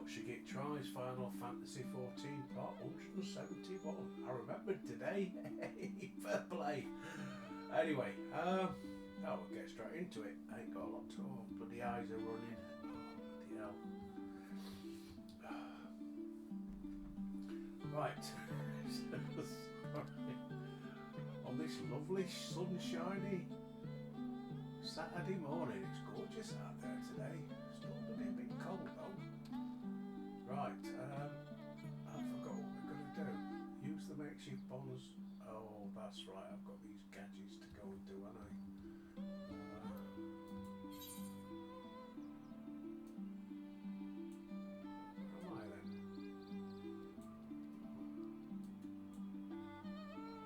Shigit tries Final Fantasy 14 part 171. I remembered today. Fair play. Anyway, we'll get straight into it. I ain't got a lot to. Oh, bloody eyes are running. Oh, bloody hell. Right. On this lovely sunshiny Saturday morning, it's gorgeous out there today. Still a bit cold though. Right, I forgot what we're going to do. Use the makeshift bombs. Oh, that's right, I've got these gadgets to go and do, haven't I? Where am I then? It's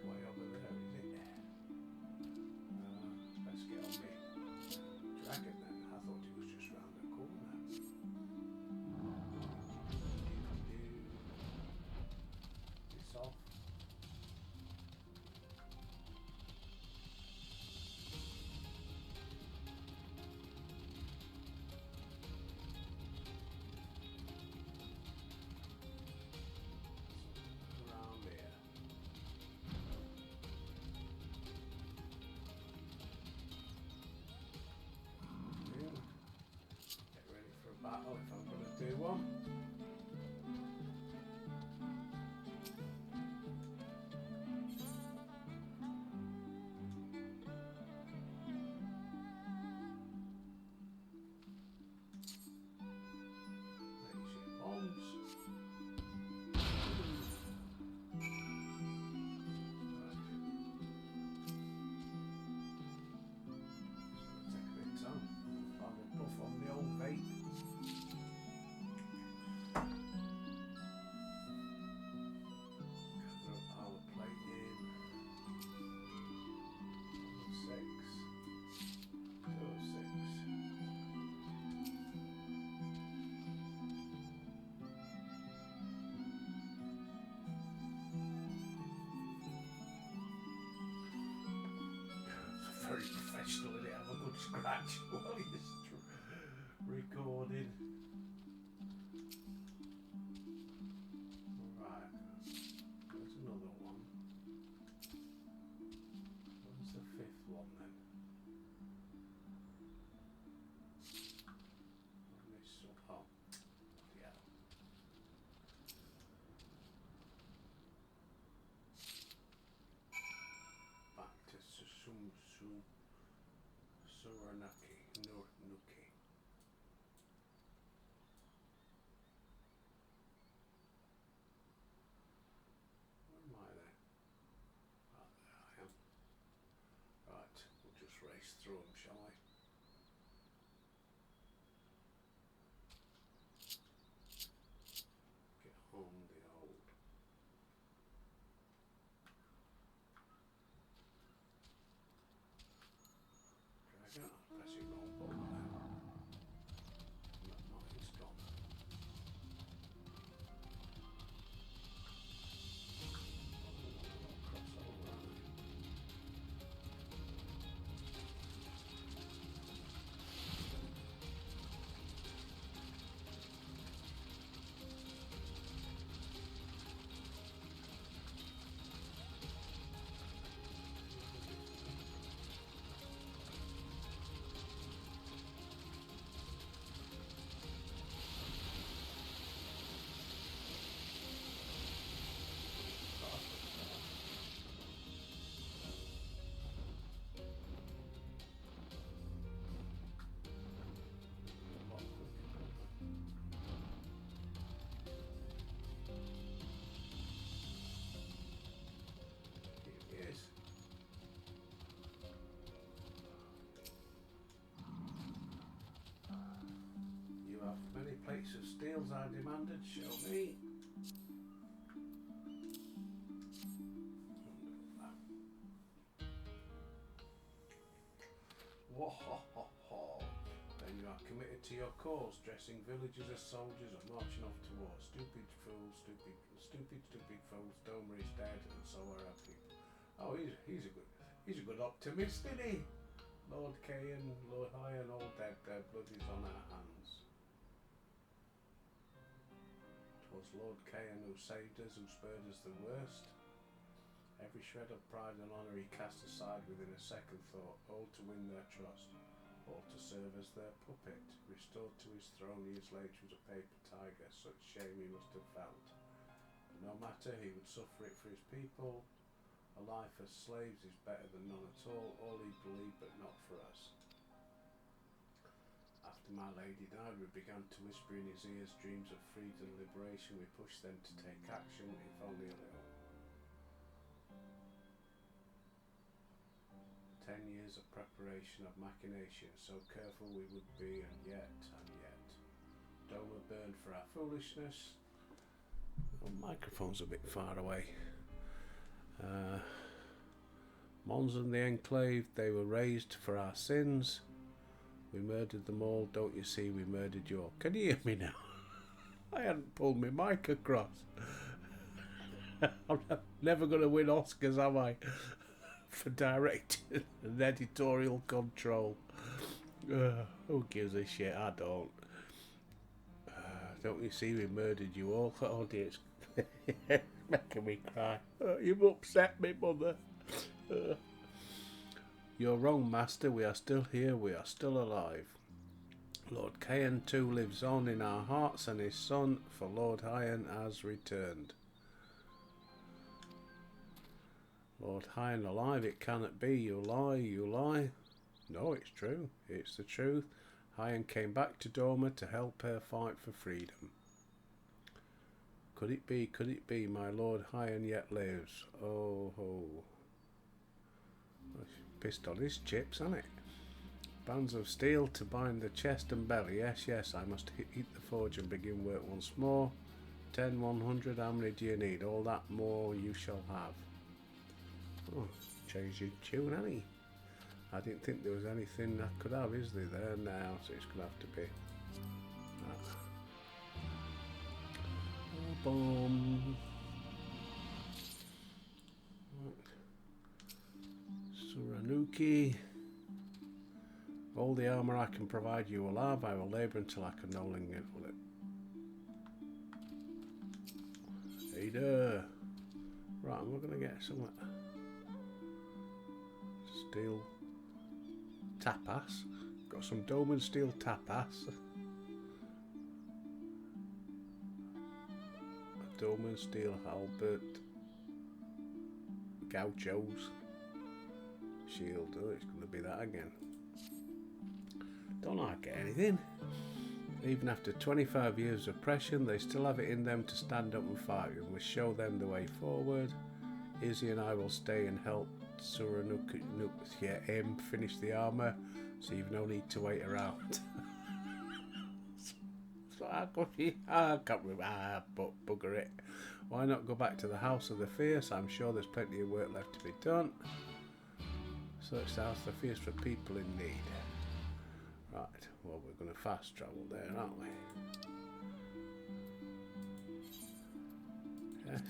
way over there, is it? Let's get on me. Dragon then. I thought he was just round the corner. This off. Around here. Get ready for a battle if I'm going to do one. Makeshift bombs. Take a bit of time. I'll have a puff on the old vape. Cover up power plate in. 6. 206. Very professional, innit? Have a good scratch while he's recording. Right, there's another one. Where's the 5th one then? Oh, yeah. Back to Suranaki, Nuki. Where am I then? Ah, there I am. Right, we'll just race through them, shall I? Get on the old. Dragon, I'm pressing wrong button now. Mine's gone. Crossover, aren't I? Here he is. You have many plates of steels I demanded, show me. Whoa-ho-ho-ho. Then you are committed to your cause, dressing villagers as soldiers and marching off to war. Stupid fools, stupid fools, Domer is dead, and so are our people. Oh, he's a good optimist, isn't he? Lord Kay and Lord High and all dead, their blood is on our hands. 'Twas Lord Caen who saved us, who spared us the worst. Every shred of pride and honour he cast aside within a second thought, all to win their trust, all to serve as their puppet. Restored to his throne, he is laid with a paper tiger, such shame he must have felt. But no matter, he would suffer it for his people. A life as slaves is better than none at all he believed, but not for us. After my lady died, we began to whisper in his ears dreams of freedom and liberation. We pushed them to take action, if only a little. 10 years of preparation, of machination, so careful we would be, and yet, Doma burned for our foolishness. The microphone's a bit far away. Mons and the Enclave, they were raised for our sins. We murdered them all, don't you see, we murdered you all. Can you hear me now? I hadn't pulled my mic across. I'm never going to win Oscars, am I? For directing and editorial control. Who gives a shit? I don't. Don't you see we murdered you all? Oh dear, it's making me cry. You've upset me, mother. You're wrong, master. We are still here. We are still alive. Lord Caen too lives on in our hearts, and his son, for Lord Hyan, has returned. Lord Hyan alive, it cannot be. You lie, you lie. No, it's true. It's the truth. Hyan came back to Doma to help her fight for freedom. Could it be, my Lord Hyan yet lives? Oh ho. Pissed on his chips, hasn't it? Bands of steel to bind the chest and belly. Yes, I must hit the forge and begin work once more. 10, 100, how many do you need? All that more you shall have. Oh, changed your tune, hasn't he? I didn't think there was anything I could have, is there now? So it's going to have to be that. Oh, boom. Suranuki. All the armour I can provide you will have. I will labour until I can no longer get it. Hey there. Right, I'm going to get some steel tapas. Got some Doman steel tapas. A Doman steel halberd. Gauchos. Shield. Oh, it's going to be that again. Don't like it anything. Even after 25 years of oppression, they still have it in them to stand up and fight. We must show them the way forward. Izzy and I will stay and help Suranuk him finish the armour, so you've no need to wait around. So I can't remember. But bugger it. Why not go back to the House of the Fierce? I'm sure there's plenty of work left to be done. Search the House of the Fierce for people in need. Right, well, we're going to fast travel there, aren't we? Yes.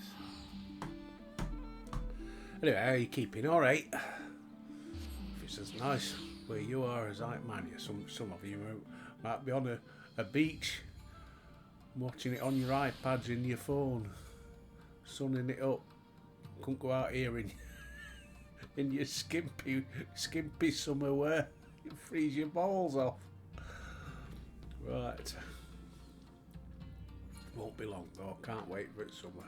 Anyway, how are you keeping? All right. If it's as nice where you are as I man, some of you might be on a beach, watching it on your iPads in your phone, sunning it up. Couldn't go out here in your skimpy summer wear. You freeze your balls off. Right. Won't be long though. Can't wait for it summer.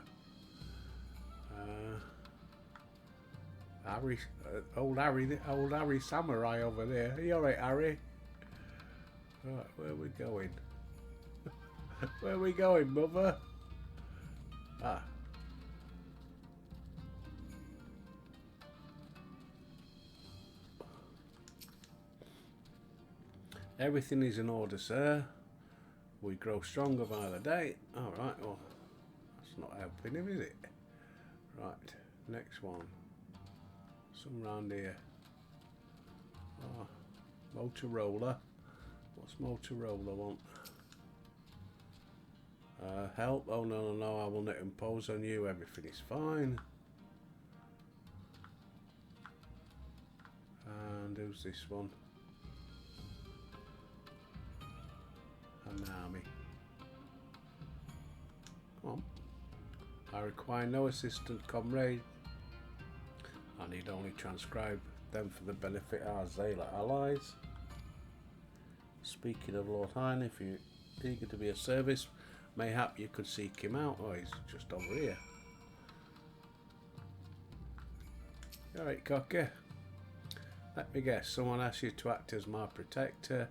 Harry, old Harry Samurai over there. Are you alright, Harry? Right, where are we going? Where are we going, mother? Ah. Everything is in order, sir. We grow stronger by the day. Alright, well, that's not helping him, is it? Right, next one. Some round here. Oh, Motorola. What's Motorola want? Help? Oh, no, I will not impose on you. Everything is fine. And who's this one? Hanami. Come I require no assistant, comrade. I need only transcribe them for the benefit of our Zayla allies. Speaking of Lord Hine, if you're eager to be of service, mayhap you could seek him out. Oh, he's just over here. Alright, Cocker. Let me guess, someone asked you to act as my protector.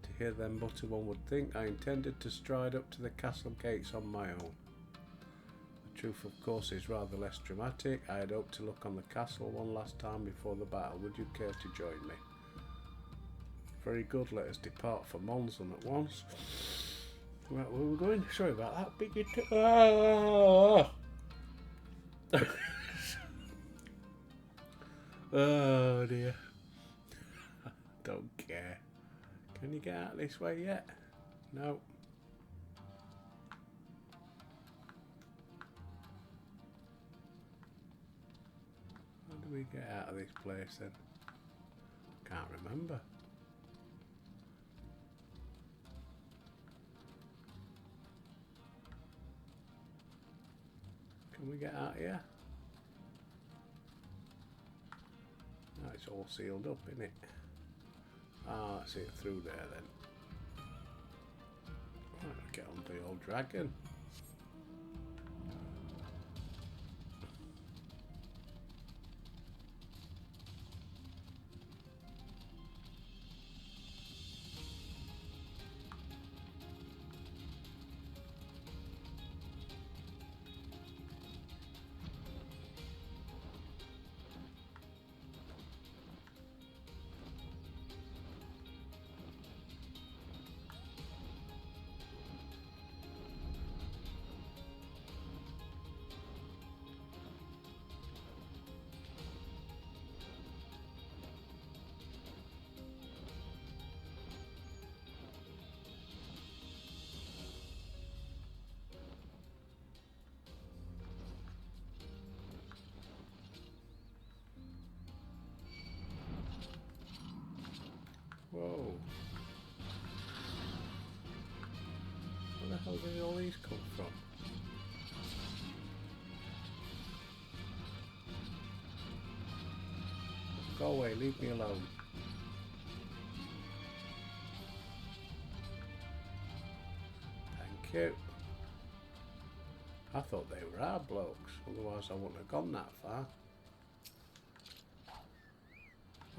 To hear them butter, one would think I intended to stride up to the castle gates on my own. The truth, of course, is rather less dramatic. I had hoped to look on the castle one last time before the battle. Would you care to join me? Very good, let us depart for Monson at once. Right, where are we going? Sorry about that. Big Oh dear. Don't care. Can you get out this way yet? No. How do we get out of this place then? Can't remember. Can we get out here? No, it's all sealed up, isn't it? Ah, that's it through there then. Right, get on the old dragon. Whoa. Where the hell did all these come from? Go away, leave me alone. Thank you. I thought they were our blokes, otherwise I wouldn't have gone that far.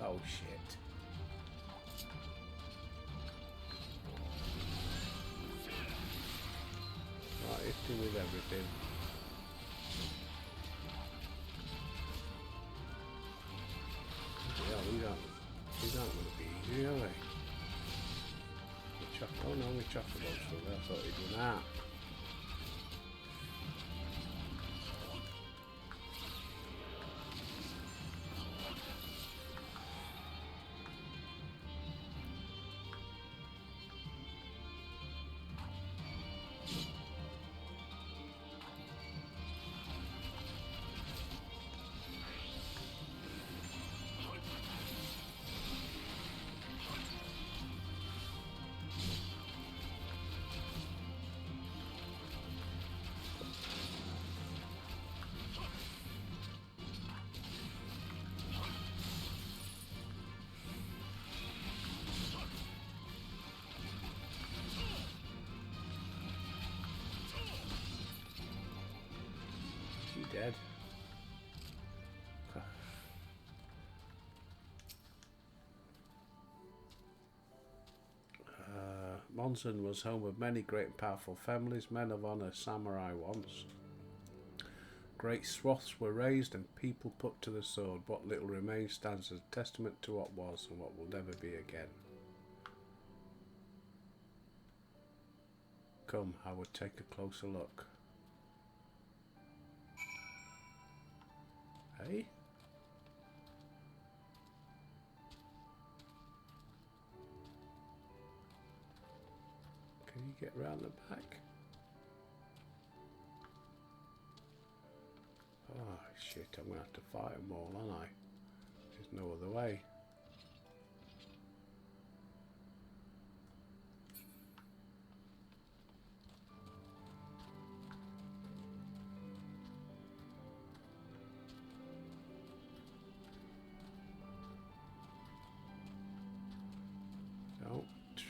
Oh shit. Right, hitting with everything. Yeah, these aren't going to be easy, are they? Oh no, we chocolate so I thought he'd done that. Dead. Monson was home of many great and powerful families, men of honour, samurai once. Great swaths were raised and people put to the sword. What little remains stands as a testament to what was and what will never be again. Come, I would take a closer look. Hey? Can you get round the back? Oh shit, I'm going to have to fight them all, aren't I? There's no other way.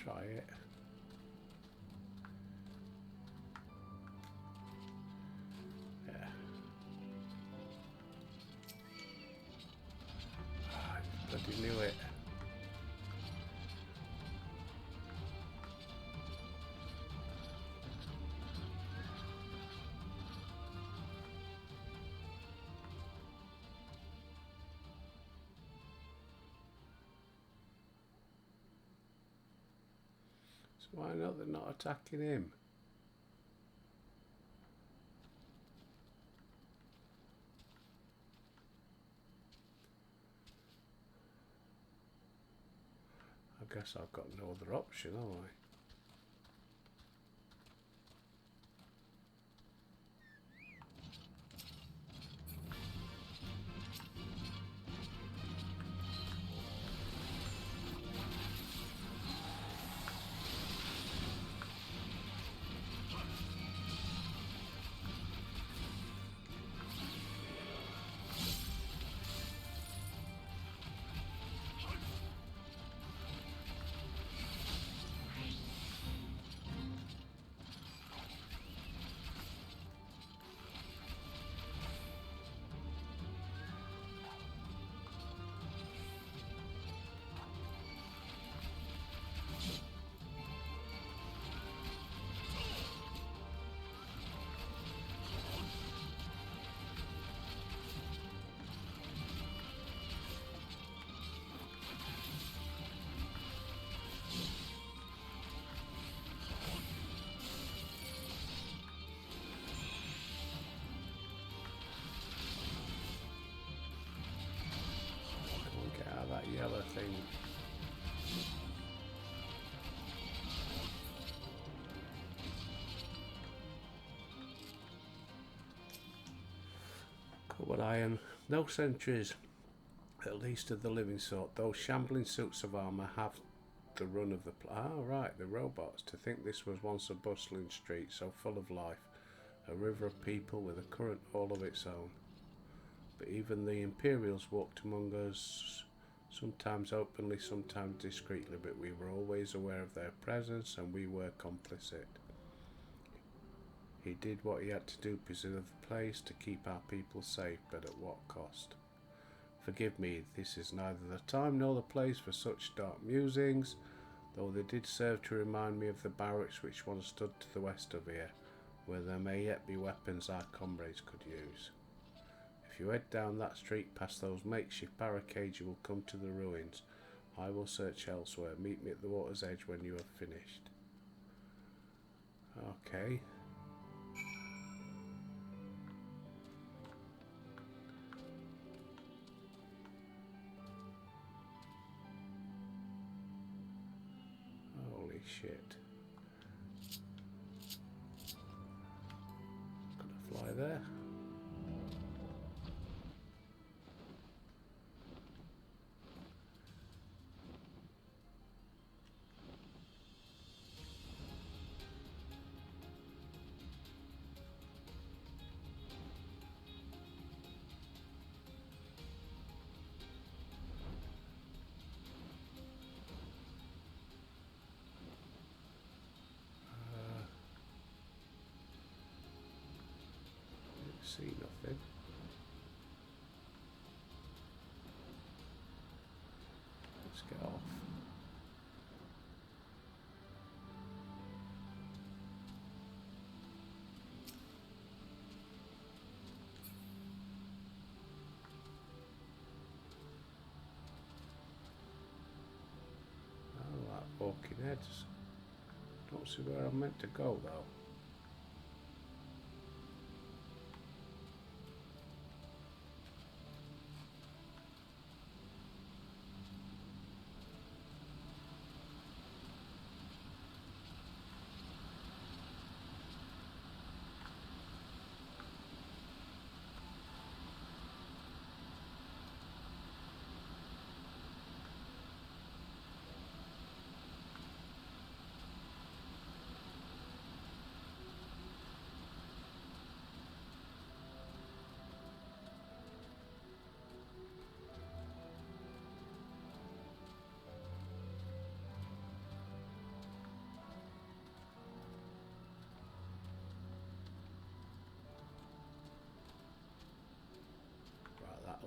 try it. Yeah. I bloody knew it. So why not they're not attacking him? I guess I've got no other option, have I? Get out of that yellow thing. Cobalt iron. No sentries, at least of the living sort. Those shambling suits of armour have the run of the right, the robots. To think this was once a bustling street so full of life, a river of people with a current all of its own. But even the Imperials walked among us, sometimes openly, sometimes discreetly, but we were always aware of their presence and we were complicit. He did what he had to do to preserve the place, to keep our people safe, but at what cost? Forgive me, this is neither the time nor the place for such dark musings, though they did serve to remind me of the barracks which once stood to the west of here, where there may yet be weapons our comrades could use. If you head down that street past those makeshift barricades, you will come to the ruins. I will search elsewhere. Meet me at the water's edge when you have finished. Okay. Holy shit. Gonna fly there. See nothing. Let's get off. Oh, that walking heads. Don't see where I'm meant to go though.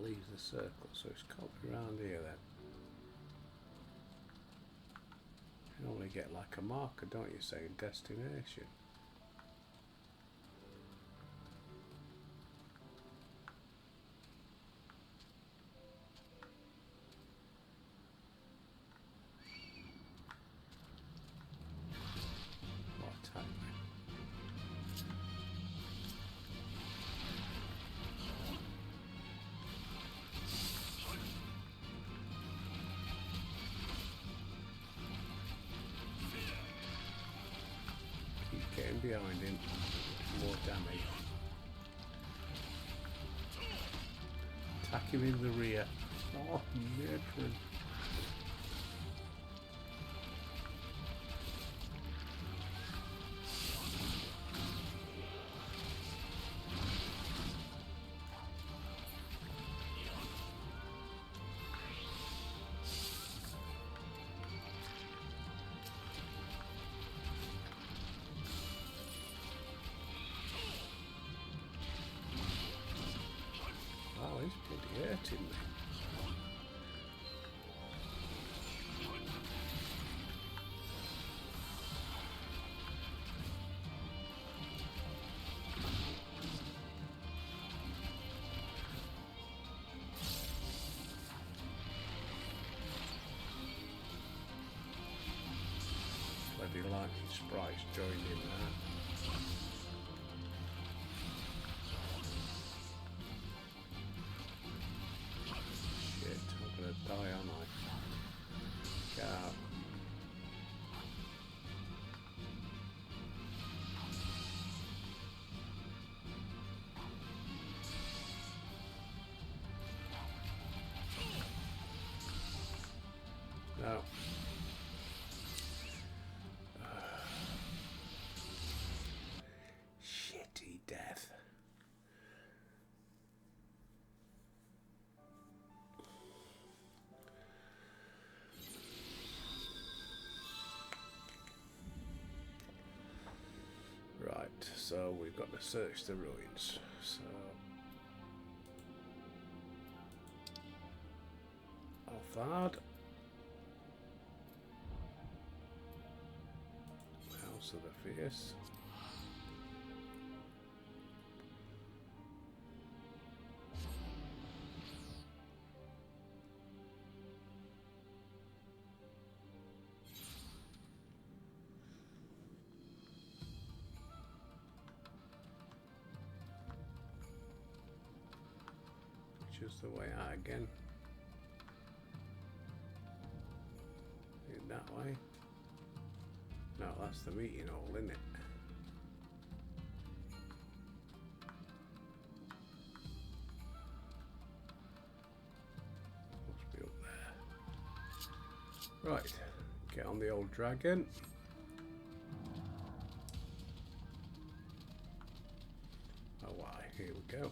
leaves the circle, so it's got to be around here then. You only get like a marker, don't you, saying destination? Getting behind him, more damage. Attack him in the rear. Oh, matron. Wow, he's bloody hurting me. Bloody lightning sprites joined in there. Die, aren't I? Get out. No. Shitty death. Right, so we've got to search the ruins. So Althard, House of the Fierce. Just the way out again. In that way. No, that's the meeting hall, isn't it? Must be up there. Right, get on the old dragon. Oh, why? Here we go.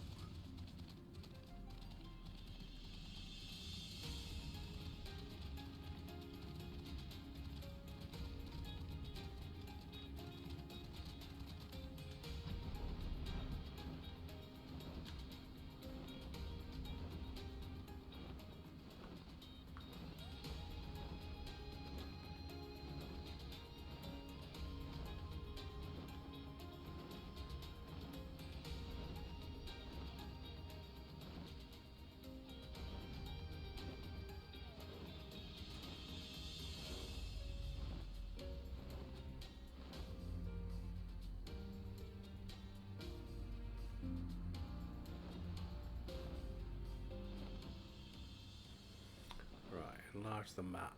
Enlarge the map.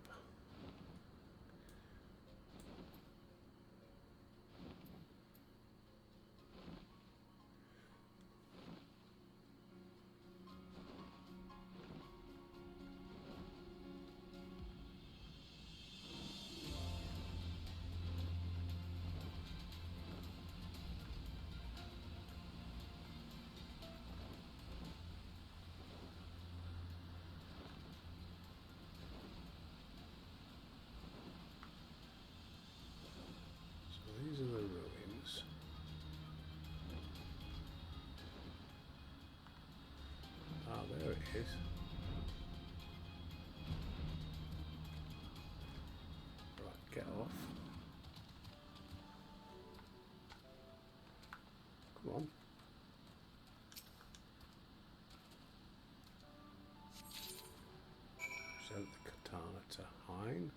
Come on. Sent the katana to Hein.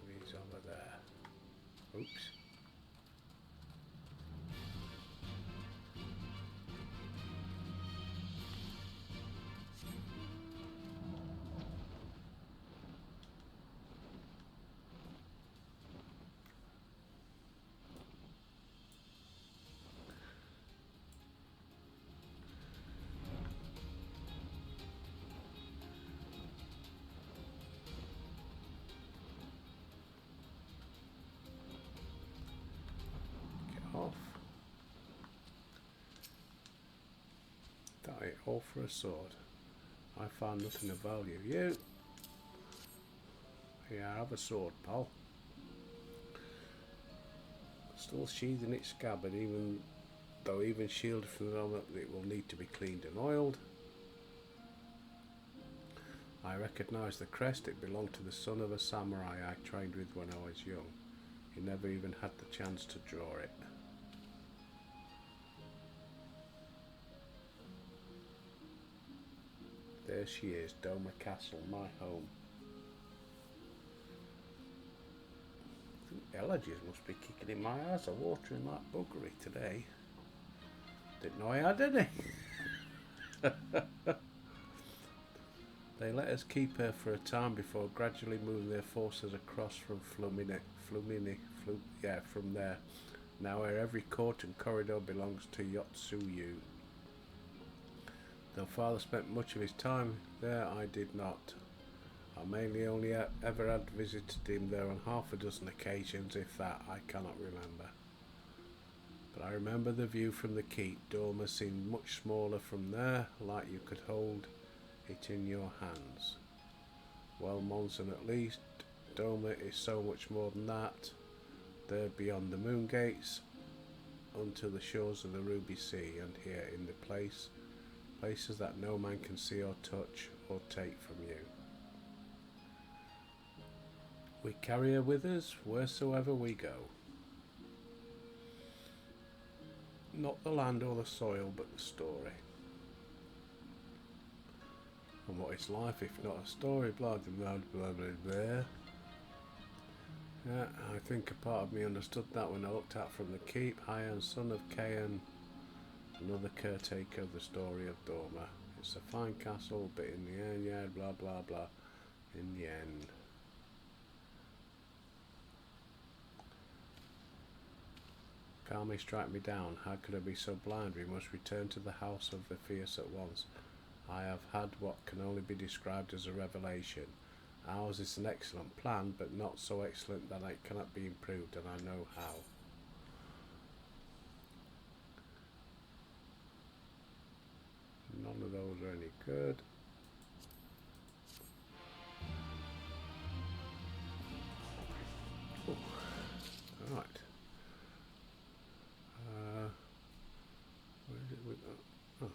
And he's over there. Oops. Off. That it all for a sword. I found nothing of value. You! Yeah, I have a sword, pal. Still sheathing its scabbard, even shielded from the moment it will need to be cleaned and oiled. I recognise the crest. It belonged to the son of a samurai I trained with when I was young. He never even had the chance to draw it. There she is, Doma Castle, my home. I think allergies must be kicking in. My eyes are watering like buggery today. Didn't know I had any. They let us keep her for a time before gradually moving their forces across from from there. Now where every court and corridor belongs to Yotsuyu. Though father spent much of his time there, I did not. I mainly only ever had visited him there on half a dozen occasions, if that, I cannot remember. But I remember the view from the keep. Doma seemed much smaller from there, like you could hold it in your hands. Well, Monson, at least, Doma is so much more than that. There beyond the moon gates, unto the shores of the Ruby Sea, and here in the places that no man can see or touch or take from you. We carry her with us wheresoever we go. Not the land or the soil, but the story. And what is life if not a story? Blah blah blah blah blah. Yeah, I think a part of me understood that when I looked out from the keep. Hyan, son of Kayan, another caretaker of the story of Doma. It's a fine castle, but in the end, yeah, blah blah blah. In the end. Calmly strike me down. How could I be so blind? We must return to the house of the fierce at once. I have had what can only be described as a revelation. Ours is an excellent plan, but not so excellent that it cannot be improved, and I know how. None of those are any good. Ooh. Right. Where is it? Oh,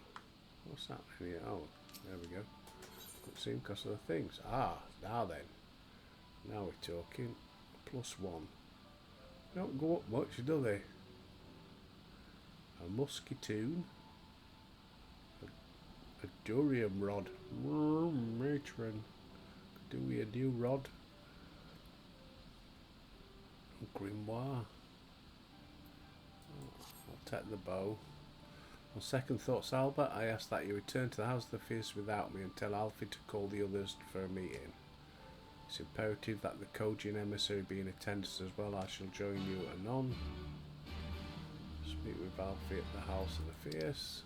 what's that here? Oh, there we go. Couldn't see because of the things. Ah, now then. Now we're talking. +1. They don't go up much, do they? A musketoon. A durian rod. Matron. Do we a new rod? A grimoire. I'll take the bow. On second thoughts, Albert, I ask that you return to the House of the Fierce without me and tell Alfie to call the others for a meeting. It's imperative that the Kojian emissary be in attendance as well. I shall join you anon. Speak with Alfie at the House of the Fierce.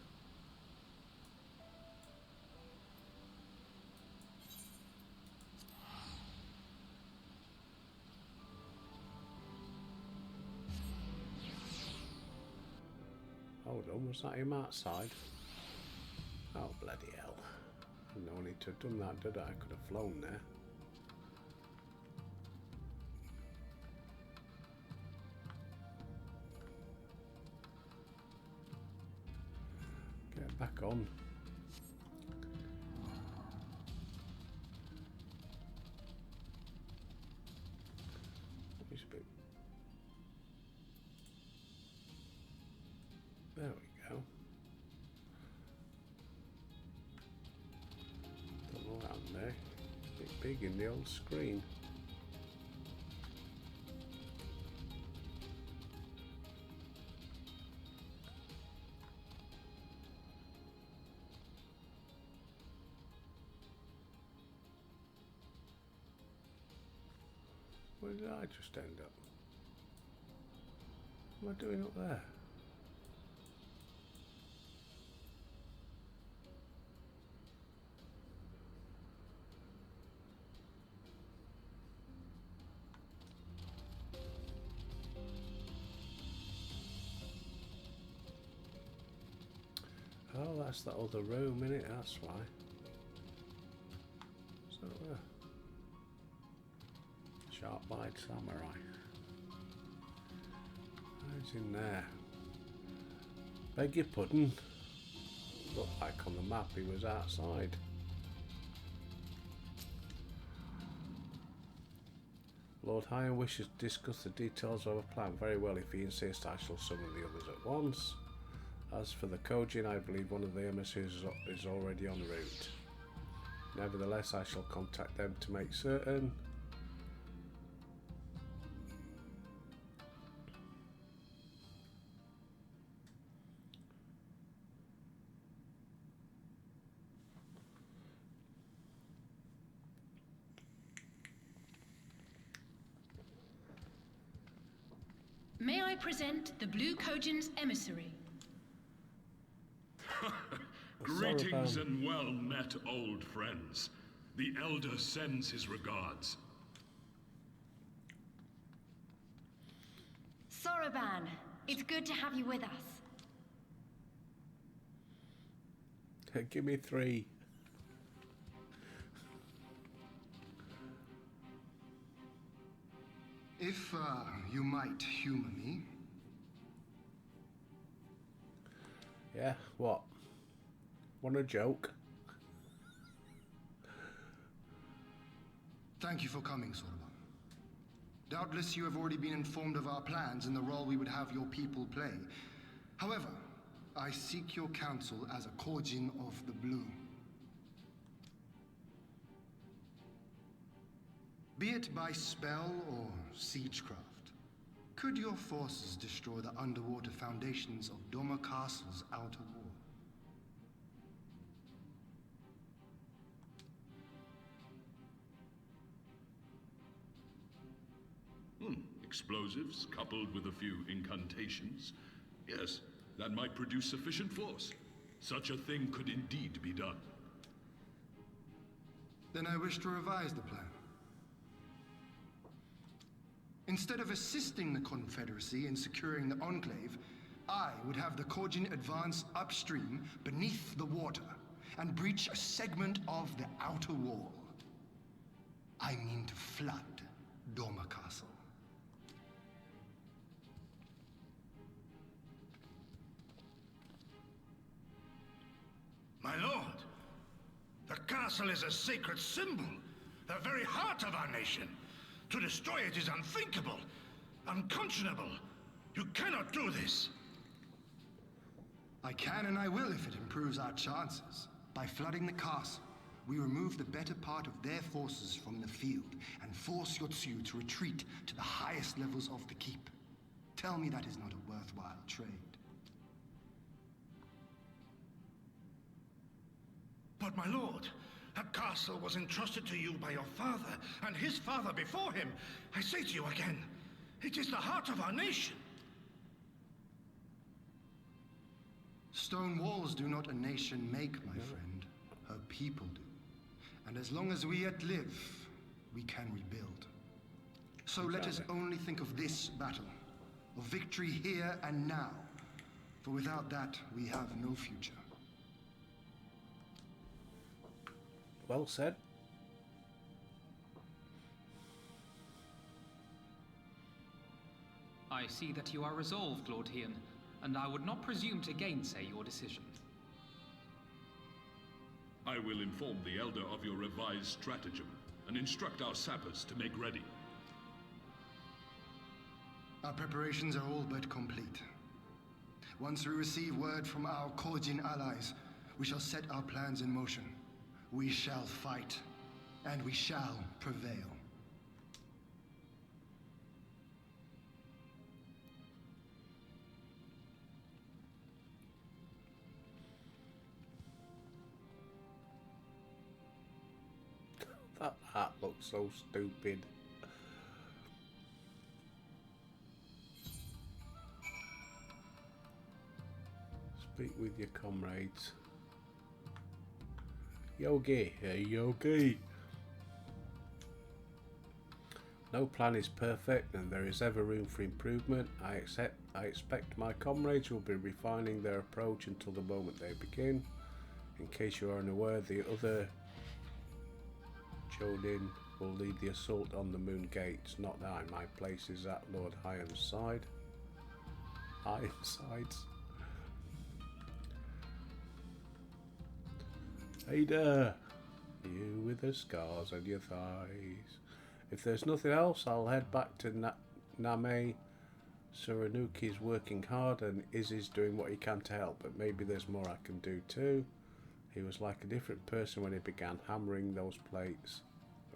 Hold on, was that him outside? Oh, bloody hell. No need to have done that, did I? I could have flown there. Get back on. big in the old screen. Where did I just end up? What am I doing up there? Oh, that's that other room, innit? That's why. So, Sharp-eyed samurai. Who's in there? Beg your pudding. Looked like on the map he was outside. Lord High wishes to discuss the details of a plan. Very well, if he insists, I shall summon the others at once. As for the Kojin, I believe one of the emissaries is already en route. Nevertheless, I shall contact them to make certain. May I present the Blue Kojin's emissary? Greetings and well met, old friends. The Elder sends his regards. Soroban, it's good to have you with us. Give me 3. If you might humor me. Yeah, what? Want a joke? Thank you for coming, Soroban. Doubtless you have already been informed of our plans and the role we would have your people play. However, I seek your counsel as a Kojin of the Blue. Be it by spell or siegecraft, could your forces destroy the underwater foundations of Doma Castle's outer wall? Explosives coupled with a few incantations. Yes, that might produce sufficient force. Such a thing could indeed be done. Then I wish to revise the plan. Instead of assisting the Confederacy in securing the Enclave, I would have the Kojin advance upstream beneath the water and breach a segment of the outer wall. I mean to flood Doma Castle. My lord, the castle is a sacred symbol, the very heart of our nation. To destroy it is unthinkable, unconscionable. You cannot do this. I can and I will if it improves our chances. By flooding the castle, we remove the better part of their forces from the field and force Yotsu to retreat to the highest levels of the keep. Tell me that is not a worthwhile trade. But my lord, that castle was entrusted to you by your father, and his father before him. I say to you again, it is the heart of our nation. Stone walls do not a nation make, my friend. Her people do. And as long as we yet live, we can rebuild. So let us only think of this battle, of victory here and now. For without that, we have no future. Well said. I see that you are resolved, Lord Hien, and I would not presume to gainsay your decision. I will inform the Elder of your revised stratagem and instruct our sappers to make ready. Our preparations are all but complete. Once we receive word from our Kojin allies, we shall set our plans in motion. We shall fight. and we shall prevail. That hat looks so stupid. Speak with your comrades. Yogi, hey Yogi. No plan is perfect and there is ever room for improvement. I expect my comrades will be refining their approach until the moment they begin. In case you are unaware, the other Jodin will lead the assault on the Moon Gates, not I. My place is at Lord Hyam's side. Ironsides. Ada, you with the scars on your thighs. If there's nothing else, I'll head back to Name. Suranuki's working hard and Izzy's doing what he can to help, but maybe there's more I can do too. He was like a different person when he began hammering those plates.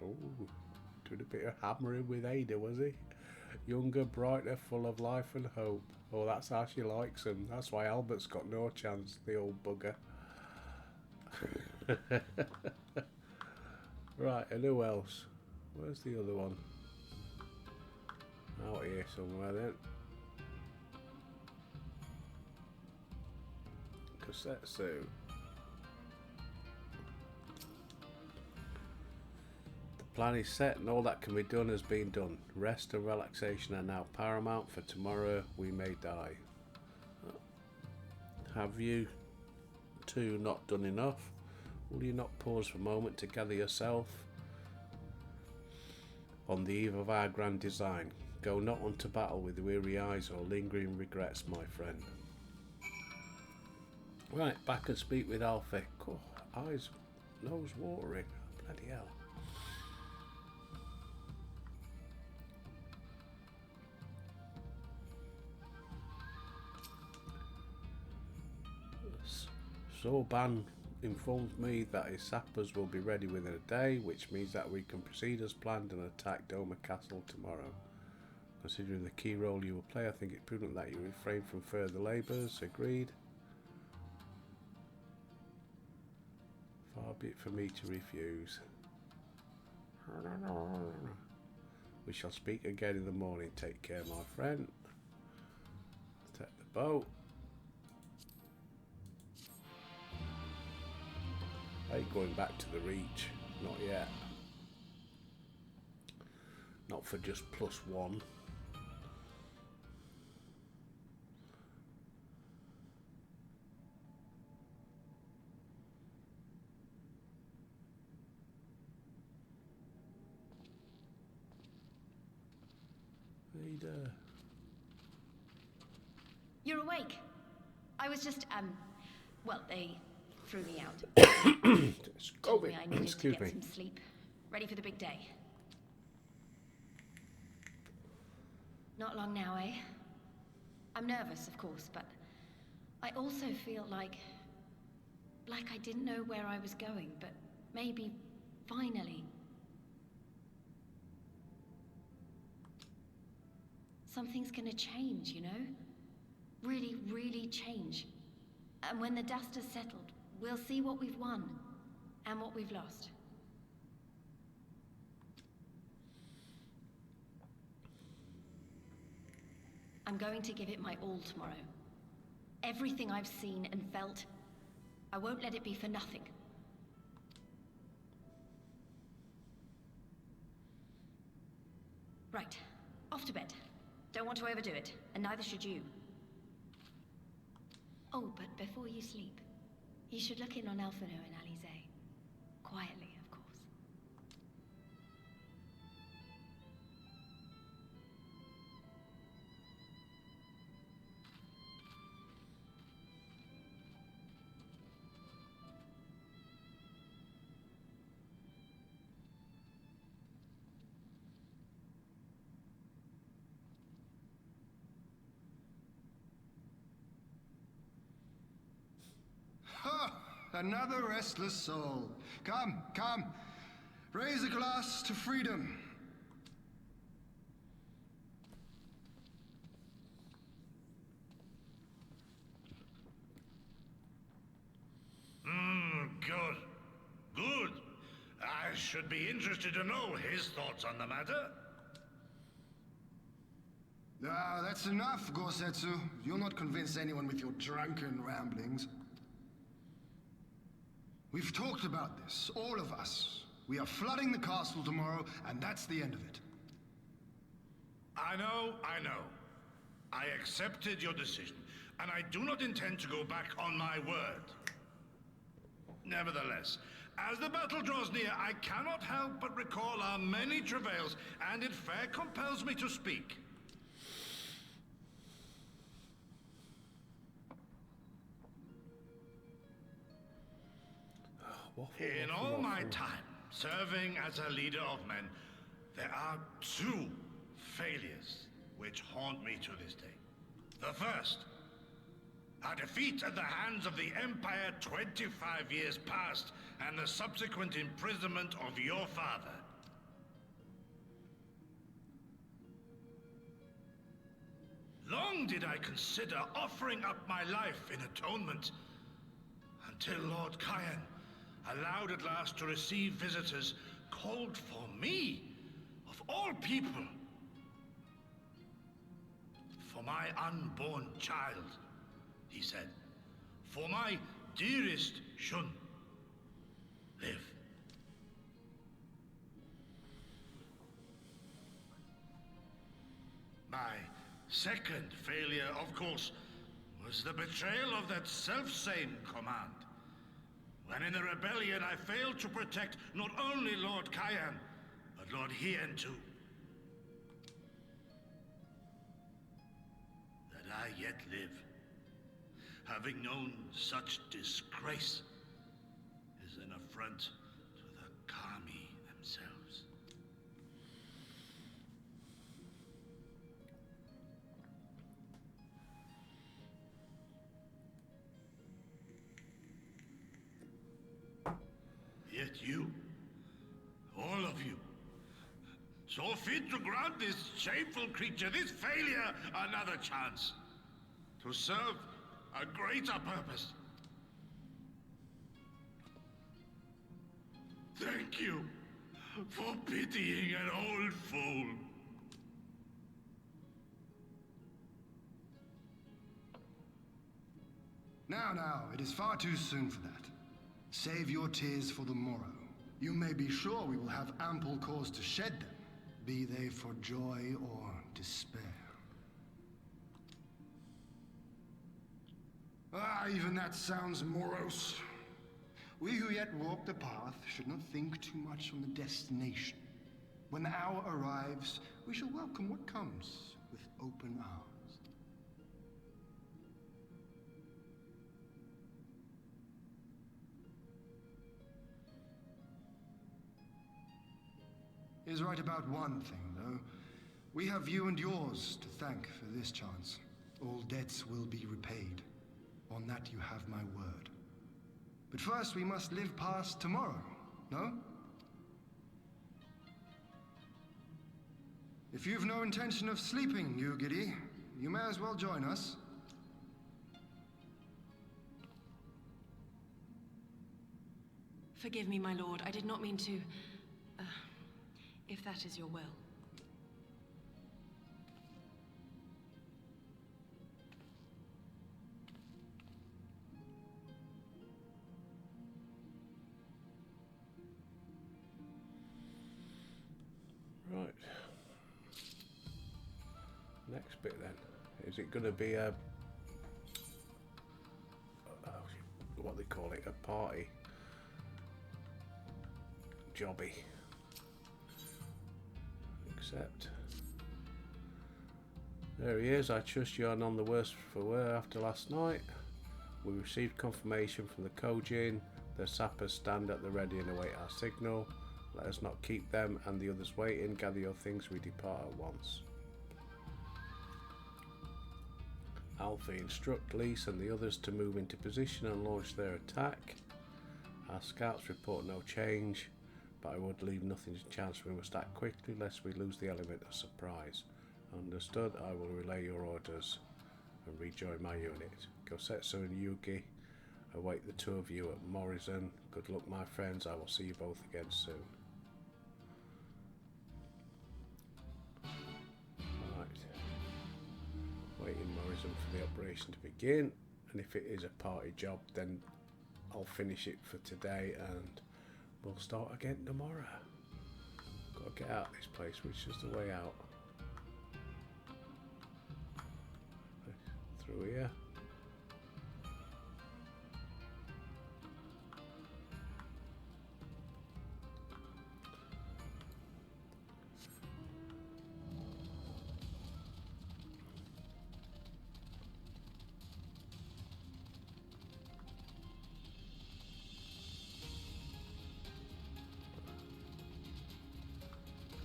Oh, doing a bit of hammering with Ada, was he? Younger, brighter, full of life and hope. Oh, that's how she likes him. That's why Albert's got no chance, the old bugger. Right, and who else? Where's the other one? Out here somewhere then. Kosetsu. The plan is set and all that can be done has been done. Rest and relaxation are now paramount, for tomorrow we may die. Have you two not done enough? Will you not pause for a moment to gather yourself? On the eve of our grand design, go not unto battle with weary eyes or lingering regrets, my friend. Right, back and speak with Alfie. Oh, eyes, nose watering. Bloody hell. Zorban informed me that his sappers will be ready within a day, which means that we can proceed as planned and attack Doma Castle tomorrow. Considering the key role you will play, I think it's prudent that you refrain from further labours. Agreed. Far be it for me to refuse. We shall speak again in the morning. Take care, my friend. Take the boat. Hey, going back to the Reach. Not yet. Not for just +1. Ada. You're awake. I was just, well, they threw me out. Told me I needed to get some sleep. Ready for the big day. Not long now, eh? I'm nervous, of course, but I also feel like I didn't know where I was going, but maybe, finally, something's gonna change, you know? Really, really change. And when the dust has settled, we'll see what we've won and what we've lost. I'm going to give it my all tomorrow. Everything I've seen and felt, I won't let it be for nothing. Right, off to bed. Don't want to overdo it, and neither should you. Oh, but before you sleep, you should look in on Alphino and Alize. Quietly, of course. Ha! Another restless soul. Come, come. Raise a glass to freedom. Good. Good. I should be interested to know his thoughts on the matter. Ah, that's enough, Gosetsu. You'll not convince anyone with your drunken ramblings. We've talked about this, all of us. We are flooding the castle tomorrow, and that's the end of it. I know. I accepted your decision, and I do not intend to go back on my word. Nevertheless, as the battle draws near, I cannot help but recall our many travails, and it fair compels me to speak. In all my time serving as a leader of men, there are two failures which haunt me to this day. The first, a defeat at the hands of the Empire 25 years past, and the subsequent imprisonment of your father. Long did I consider offering up my life in atonement, until Lord Kayan allowed at last to receive visitors called for me, of all people, for my unborn child, he said, for my dearest Shun, live. My second failure, of course, was the betrayal of that self-same command. When in the rebellion I failed to protect not only Lord Kayan, but Lord Hien too. That I yet live, having known such disgrace, is an affront to the Kami themselves. Yet you, all of you, saw fit to grant this shameful creature, this failure, another chance to serve a greater purpose. Thank you for pitying an old fool. Now, it is far too soon for that. Save your tears for the morrow. You may be sure we will have ample cause to shed them, be they for joy or despair. Ah, even that sounds morose. We who yet walk the path should not think too much on the destination. When the hour arrives, we shall welcome what comes with open arms. He is right about one thing, though. We have you and yours to thank for this chance. All debts will be repaid. On that you have my word. But first we must live past tomorrow, no? If you've no intention of sleeping, Yugiri, you may as well join us. Forgive me, my lord. I did not mean to... if that is your will. Right. Next bit then. Is it going to be a... what they call it? A party? Jobby. Accept. There he is. I trust you are none the worse for wear after last night. We received confirmation from the Kojin. The sappers stand at the ready and await our signal. Let us not keep them and the others waiting. Gather your things, we depart at once. Alpha, instruct Lise and the others to move into position and launch their attack. Our scouts report no change. but I would leave nothing to chance. We must act quickly lest we lose the element of surprise. Understood. I will relay your orders and rejoin my unit. Gosetsu and Yugi await the two of you at Morrison. Good luck, my friends. I will see you both again soon. Right. Waiting Morrison for the operation to begin. And if it is a party job, then I'll finish it for today and we'll start again tomorrow. Got to get out of this place, which is the way out. Through here.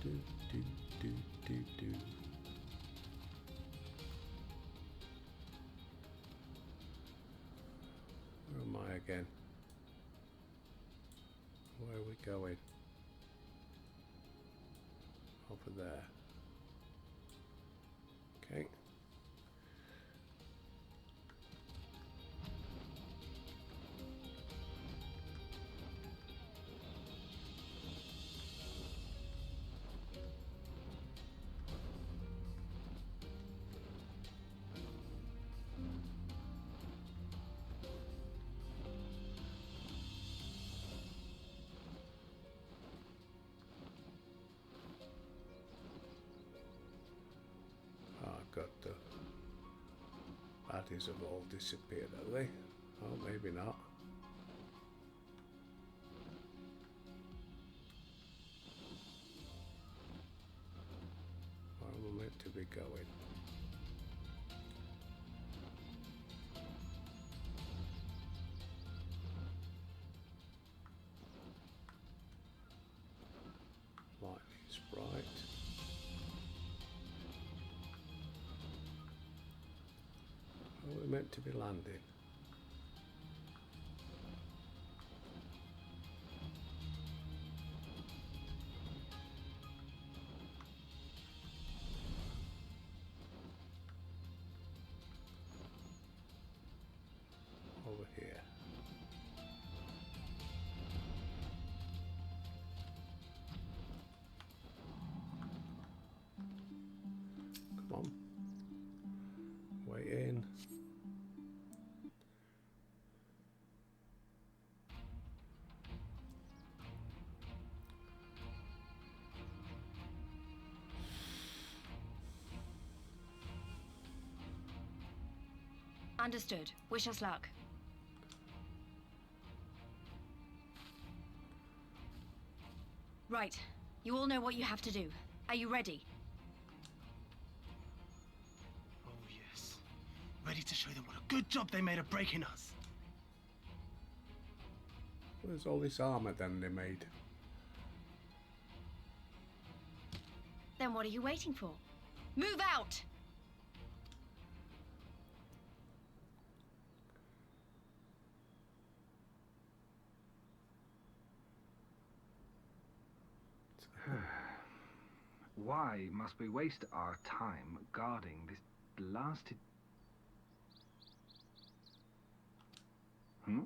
Do, do, do, do, do. Where am I again? Where are we going? Over there. Okay. Got the baddies have all disappeared, have they? Oh, maybe not. Where am I meant to be going? Lightning sprite. Where are we meant to be landing? Over here. Come on. Way in. Understood. Wish us luck. Right. You all know what you have to do. Are you ready? Oh, yes. Ready to show them what a good job they made of breaking us. Where's all this armor then they made? Then what are you waiting for? Move out! Why must we waste our time guarding this blasted... Hmm?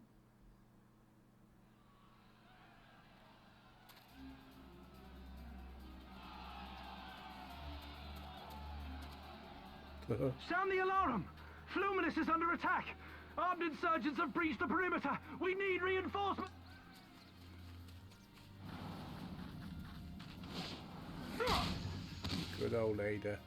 Sound the alarm! Fluminus is under attack! Armed insurgents have breached the perimeter! We need reinforcement! Good old Ada.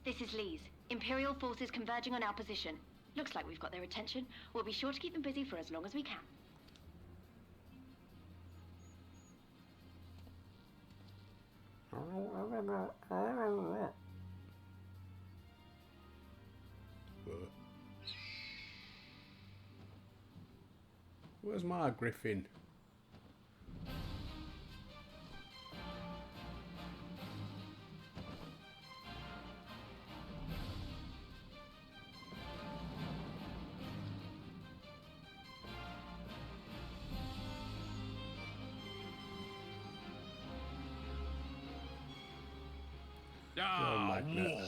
This is Lee's. Imperial forces converging on our position. Looks like we've got their attention. We'll be sure to keep them busy for as long as we can. Where's my griffin? Ah, war.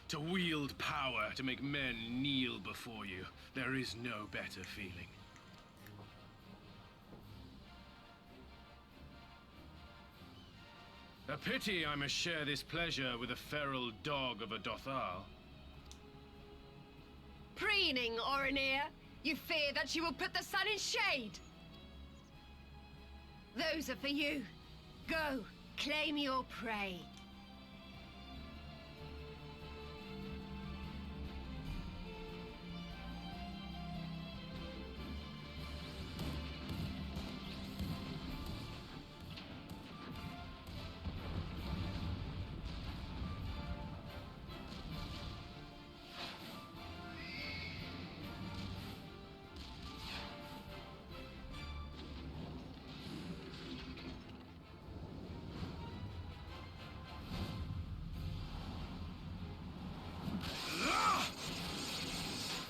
To wield power, to make men kneel before you. There is no better feeling. A pity I must share this pleasure with a feral dog of a Dothal. Preening, Oronir. You fear that she will put the sun in shade. Those are for you. Go, claim your prey.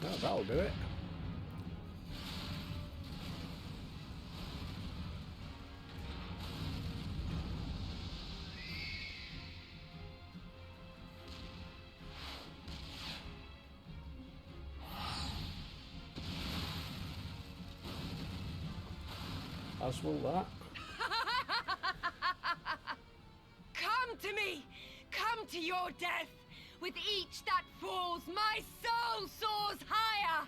Oh, that'll do it. As will that. Come to me! Come to your death! With each that falls, my soul soars higher!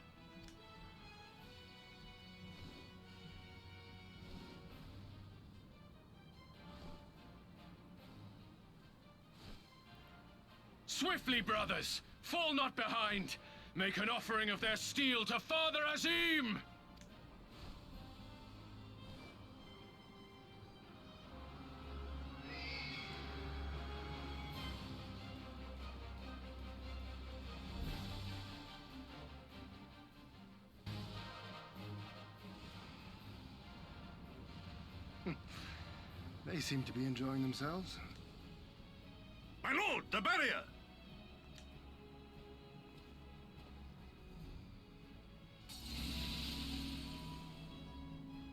Swiftly, brothers! Fall not behind! Make an offering of their steel to Father Azim! They seem to be enjoying themselves. My lord, the barrier!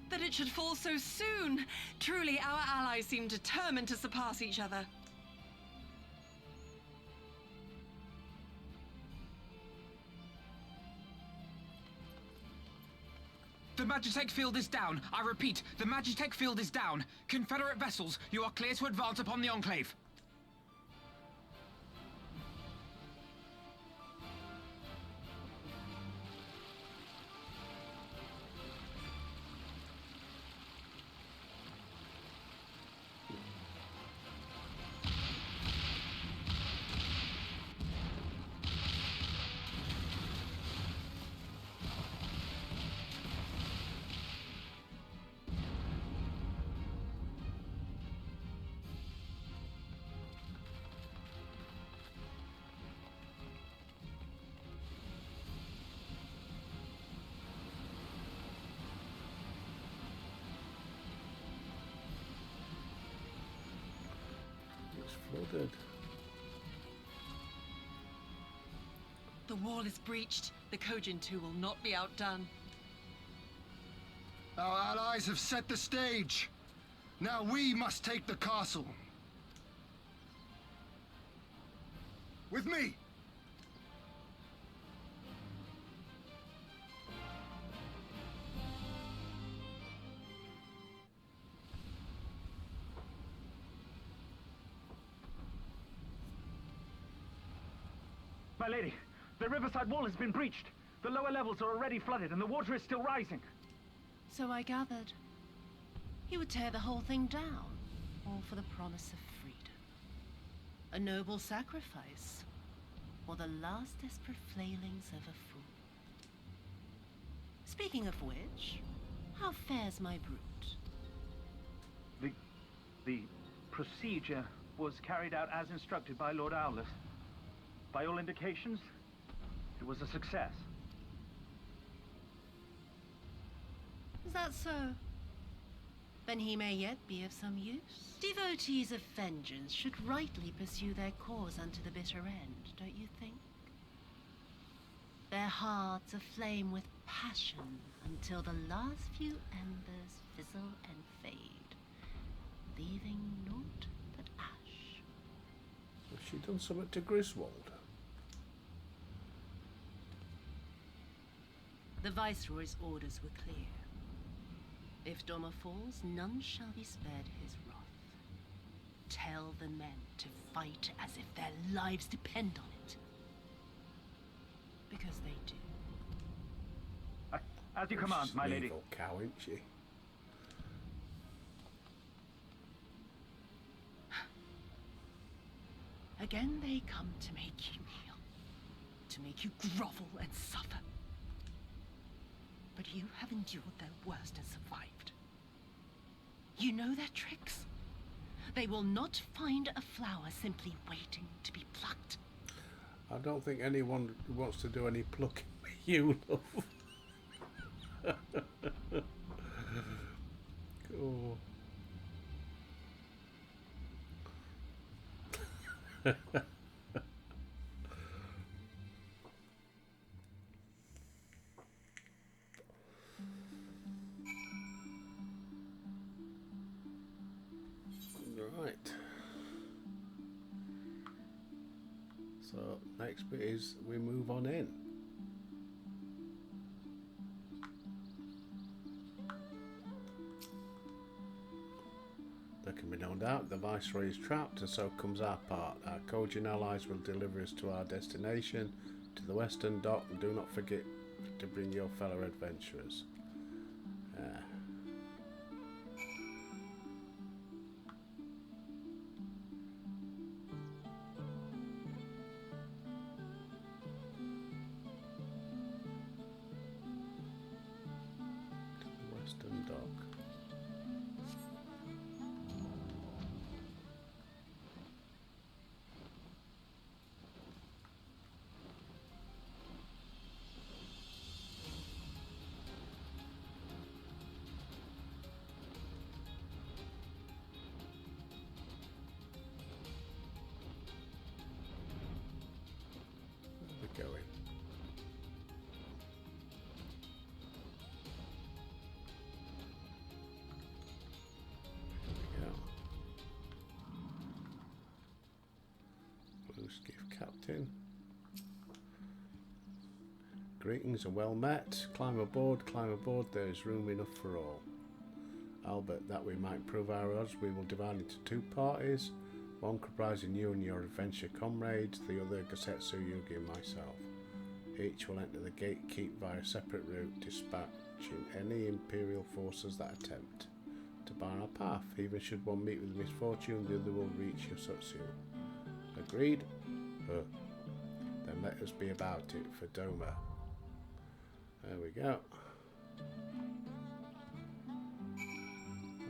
That it should fall so soon! Truly, our allies seem determined to surpass each other. The Magitech field is down. I repeat, the Magitech field is down. Confederate vessels, you are clear to advance upon the Enclave. Flooded. The wall is breached. The Kojin 2 will not be outdone. Our allies have set the stage. Now we must take the castle. With me! My lady, the riverside wall has been breached. The lower levels are already flooded and the water is still rising. So I gathered. He would tear the whole thing down, all for the promise of freedom. A noble sacrifice, or the last desperate flailings of a fool. Speaking of which, how fares my brute? The procedure was carried out as instructed by Lord Owleth. By all indications, it was a success. Is that so? Then he may yet be of some use. Devotees of vengeance should rightly pursue their cause unto the bitter end, don't you think? Their hearts aflame with passion until the last few embers fizzle and fade, leaving naught but ash. Has she done something to Griswold? The Viceroy's orders were clear. If Doma falls, none shall be spared his wrath. Tell the men to fight as if their lives depend on it. Because they do. As you command, my lady. Evil cow, isn't she? Again they come to make you kneel, to make you grovel and suffer. But you have endured their worst and survived. You know their tricks. They will not find a flower simply waiting to be plucked. I don't think anyone wants to do any plucking with you, love. Oh. Right. So next bit is we move on in. There can be no doubt the Viceroy is trapped, and so comes our part. Our Kojin allies will deliver us to our destination, to the Western Dock, and do not forget to bring your fellow adventurers. Western Dock. Where are we going? Skiff captain. Greetings and well met. Climb aboard, there is room enough for all. Albert, that we might prove our odds, we will divide into two parties, one comprising you and your adventure comrades, the other Gosetsu, Yugi and myself. Each will enter the gatekeep via a separate route, dispatching any Imperial forces that attempt to bar our path. Even should one meet with misfortune, the other will reach Yosutsu. Agreed? Then let us be about it for Doma. There we go.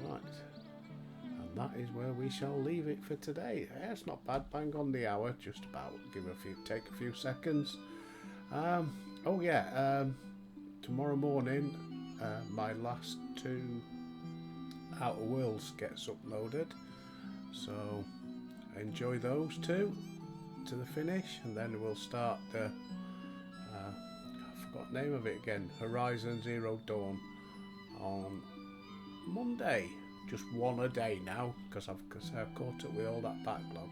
Right. And that is where we shall leave it for today. Yeah, it's not bad, bang on the hour, just about. Take a few seconds. Tomorrow morning, my last two Outer Worlds gets uploaded. So enjoy those two to the finish, and then we'll start the I forgot the name of it again, Horizon Zero Dawn on Monday. Just one a day now because I've caught up with all that backlog.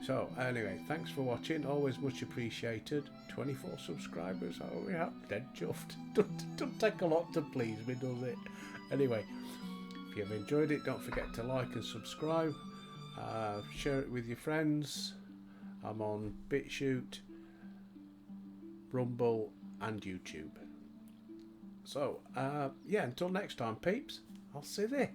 So anyway, thanks for watching, always much appreciated. 24 subscribers, oh yeah, dead chuffed. Don't take a lot to please me, does it? Anyway, if you've enjoyed it, don't forget to like and subscribe. Share it with your friends. I'm on BitChute, Rumble and YouTube. So, until next time, peeps, I'll see you there.